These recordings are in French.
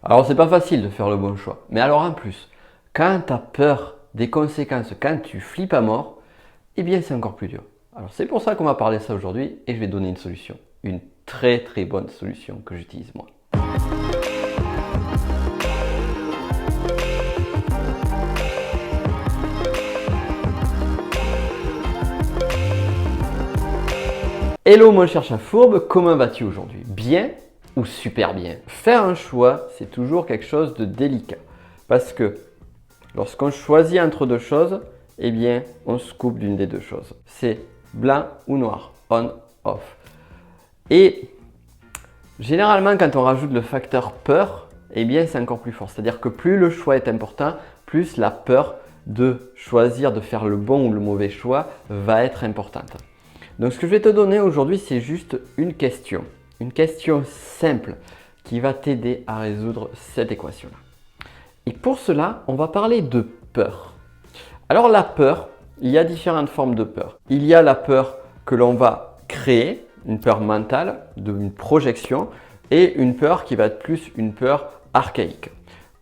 Alors, c'est pas facile de faire le bon choix. Mais alors en plus, quand tu as peur des conséquences, quand tu flippes à mort, eh bien c'est encore plus dur. Alors c'est pour ça qu'on va parler de ça aujourd'hui et je vais donner une solution. Une très très bonne solution que j'utilise moi. Hello mon cher chat fourbe, comment vas-tu aujourd'hui? Bien ou super bien? Faire un choix, c'est toujours quelque chose de délicat. Parce que lorsqu'on choisit entre deux choses, eh bien, on se coupe d'une des deux choses. C'est blanc ou noir, on, off. Et généralement, quand on rajoute le facteur peur, eh bien, c'est encore plus fort. C'est-à-dire que plus le choix est important, plus la peur de choisir de faire le bon ou le mauvais choix va être importante. Donc, ce que je vais te donner aujourd'hui, c'est juste une question simple qui va t'aider à résoudre cette équation-là. Et pour cela, on va parler de peur. Alors la peur, il y a différentes formes de peur. Il y a la peur que l'on va créer, une peur mentale, une projection, et une peur qui va être plus une peur archaïque.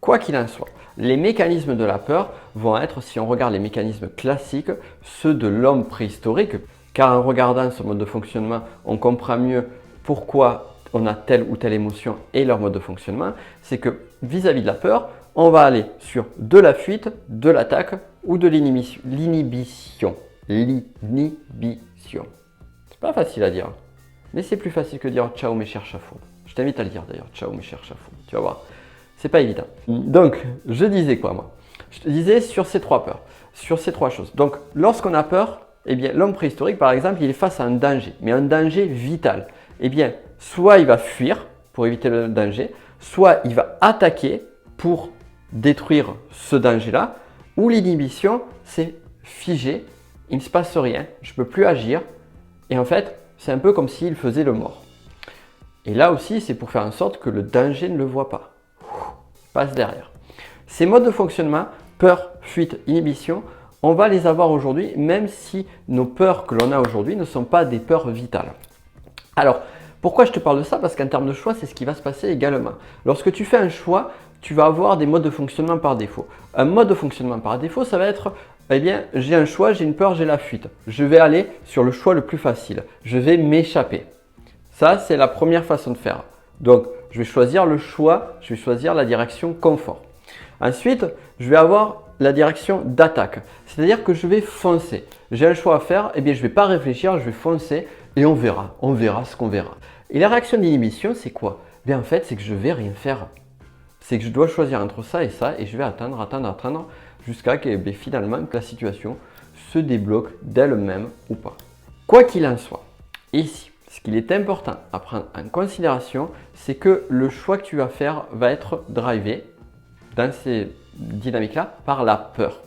Quoi qu'il en soit, les mécanismes de la peur vont être, si on regarde les mécanismes classiques, ceux de l'homme préhistorique, car en regardant ce mode de fonctionnement, on comprend mieux pourquoi on a telle ou telle émotion et leur mode de fonctionnement. C'est que vis-à-vis de la peur, on va aller sur de la fuite, de l'attaque ou de l'inhibition. L'inhibition. C'est pas facile à dire, mais c'est plus facile que dire ciao mes chers chats fourbes. Je t'invite à le dire d'ailleurs, ciao mes chers chats fourbes. Tu vas voir, c'est pas évident. Donc, je disais quoi moi? Je te disais sur ces trois peurs, sur ces trois choses. Donc, lorsqu'on a peur, eh bien, l'homme préhistorique, par exemple, il est face à un danger, mais un danger vital. Eh bien, soit il va fuir pour éviter le danger, soit il va attaquer pour détruire ce danger-là, ou l'inhibition, c'est figé, il ne se passe rien, je ne peux plus agir, et en fait, c'est un peu comme s'il faisait le mort. Et là aussi, c'est pour faire en sorte que le danger ne le voit pas. Passe derrière. Ces modes de fonctionnement, peur, fuite, inhibition, on va les avoir aujourd'hui, même si nos peurs que l'on a aujourd'hui ne sont pas des peurs vitales. Alors, pourquoi je te parle de ça? Parce qu'en termes de choix, c'est ce qui va se passer également. Lorsque tu fais un choix, tu vas avoir des modes de fonctionnement par défaut. Un mode de fonctionnement par défaut, ça va être, eh bien, j'ai un choix, j'ai une peur, j'ai la fuite. Je vais aller sur le choix le plus facile. Je vais m'échapper. Ça, c'est la première façon de faire. Donc, je vais choisir le choix, je vais choisir la direction confort. Ensuite, je vais avoir la direction d'attaque. C'est-à-dire que je vais foncer. J'ai un choix à faire, eh bien, je ne vais pas réfléchir, je vais foncer et on verra ce qu'on verra. Et la réaction d'inhibition, c'est quoi? Bien, en fait, c'est que je ne vais rien faire. C'est que je dois choisir entre ça et je vais attendre jusqu'à que finalement la situation se débloque d'elle-même ou pas. Quoi qu'il en soit, ici, ce qu'il est important à prendre en considération, c'est que le choix que tu vas faire va être drivé dans ces dynamiques-là par la peur.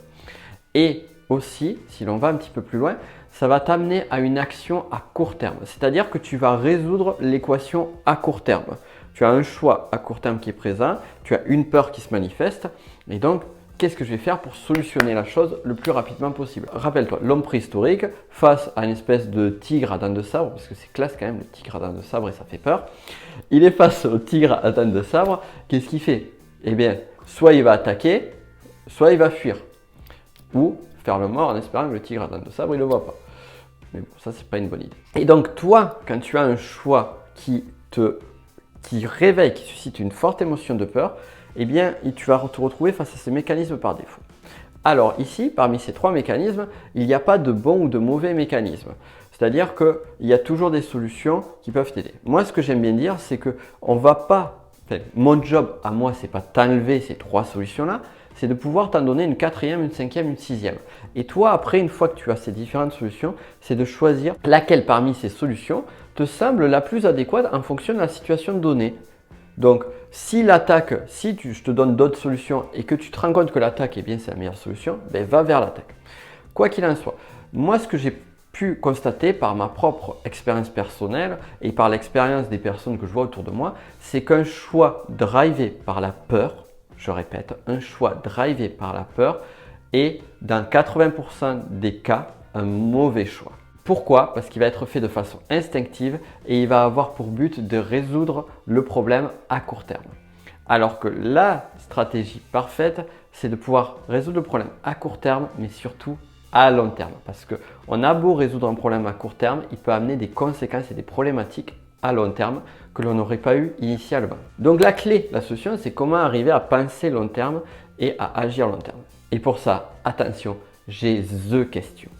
Et aussi, si l'on va un petit peu plus loin, ça va t'amener à une action à court terme. C'est-à-dire que tu vas résoudre l'équation à court terme. Tu as un choix à court terme qui est présent, tu as une peur qui se manifeste. Et donc, qu'est-ce que je vais faire pour solutionner la chose le plus rapidement possible? Rappelle-toi, l'homme préhistorique, face à une espèce de tigre à dents de sabre, parce que c'est classe quand même, le tigre à dents de sabre et ça fait peur. Il est face au tigre à dents de sabre, qu'est-ce qu'il fait? Eh bien, soit il va attaquer, soit il va fuir. Ou faire le mort en espérant que le tigre à dents de sabre, il ne le voit pas. Mais bon, ça, c'est pas une bonne idée. Et donc, toi, quand tu as un choix qui réveille, qui suscite une forte émotion de peur, eh bien, tu vas te retrouver face à ces mécanismes par défaut. Alors ici, parmi ces trois mécanismes, il n'y a pas de bon ou de mauvais mécanisme. C'est-à-dire qu'il y a toujours des solutions qui peuvent t'aider. Moi, ce que j'aime bien dire, c'est que on va pas, mon job à moi, c'est pas t'enlever ces trois solutions-là, c'est de pouvoir t'en donner une quatrième, une cinquième, une sixième. Et toi, après, une fois que tu as ces différentes solutions, c'est de choisir laquelle parmi ces solutions te semble la plus adéquate en fonction de la situation donnée. Donc, si l'attaque, je te donne d'autres solutions et que tu te rends compte que l'attaque, eh bien, c'est la meilleure solution, ben, va vers l'attaque. Quoi qu'il en soit, moi, ce que j'ai pu constater par ma propre expérience personnelle et par l'expérience des personnes que je vois autour de moi, c'est qu'un choix drivé par la peur, je répète, un choix drivé par la peur est dans 80% des cas un mauvais choix. Pourquoi? Parce qu'il va être fait de façon instinctive et il va avoir pour but de résoudre le problème à court terme. Alors que la stratégie parfaite, c'est de pouvoir résoudre le problème à court terme, mais surtout à long terme. Parce qu'on a beau résoudre un problème à court terme, il peut amener des conséquences et des problématiques à long terme que l'on n'aurait pas eu initialement. Donc la clé, la solution, c'est comment arriver à penser long terme et à agir long terme. Et pour ça, attention, j'ai the question.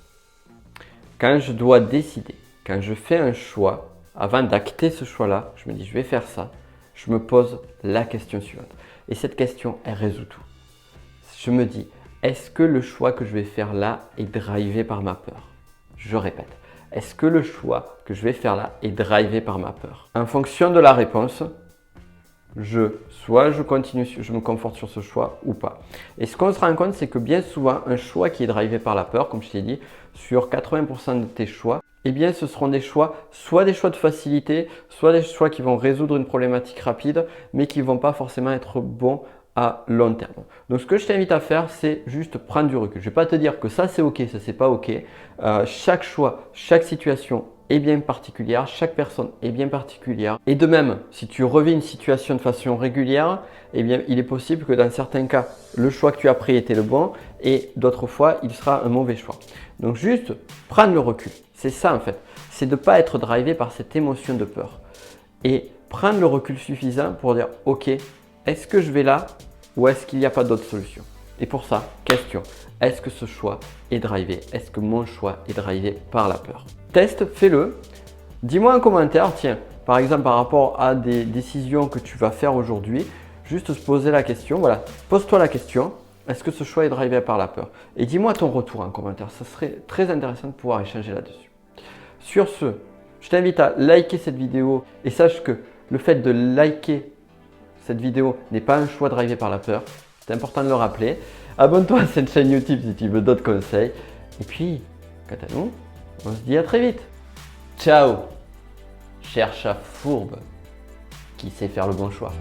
Quand je dois décider, quand je fais un choix, avant d'acter ce choix-là, je me dis je vais faire ça, je me pose la question suivante. Et cette question, elle résout tout. Je me dis, est-ce que le choix que je vais faire là est drivé par ma peur? Je répète, est-ce que le choix que je vais faire là est drivé par ma peur? En fonction de la réponse, soit je continue, je me conforte sur ce choix ou pas. Et ce qu'on se rend compte, c'est que bien souvent, un choix qui est drivé par la peur, comme je t'ai dit, sur 80% de tes choix, eh bien ce seront des choix, soit des choix de facilité, soit des choix qui vont résoudre une problématique rapide, mais qui ne vont pas forcément être bons à long terme. Donc ce que je t'invite à faire, c'est juste prendre du recul. Je ne vais pas te dire que ça c'est ok, ça c'est pas ok. Chaque choix, chaque situation est bien particulière, chaque personne est bien particulière. Et de même, si tu revis une situation de façon régulière, eh bien il est possible que dans certains cas, le choix que tu as pris était le bon et d'autres fois, il sera un mauvais choix. Donc juste prendre le recul. C'est ça en fait. C'est de ne pas être drivé par cette émotion de peur. Et prendre le recul suffisant pour dire ok, est-ce que je vais là ou est-ce qu'il n'y a pas d'autre solution? Et pour ça, question, est-ce que ce choix est drivé? Est-ce que mon choix est drivé par la peur? Teste, fais-le. Dis-moi en commentaire, tiens, par exemple par rapport à des décisions que tu vas faire aujourd'hui, juste se poser la question, voilà, pose-toi la question, est-ce que ce choix est drivé par la peur? Et dis-moi ton retour en commentaire, ça serait très intéressant de pouvoir échanger là-dessus. Sur ce, je t'invite à liker cette vidéo et sache que le fait de liker cette vidéo n'est pas un choix drivé par la peur, c'est important de le rappeler. Abonne-toi à cette chaîne YouTube si tu veux d'autres conseils. Et puis, quant à nous, on se dit à très vite. Ciao, cher chat fourbe qui sait faire le bon choix.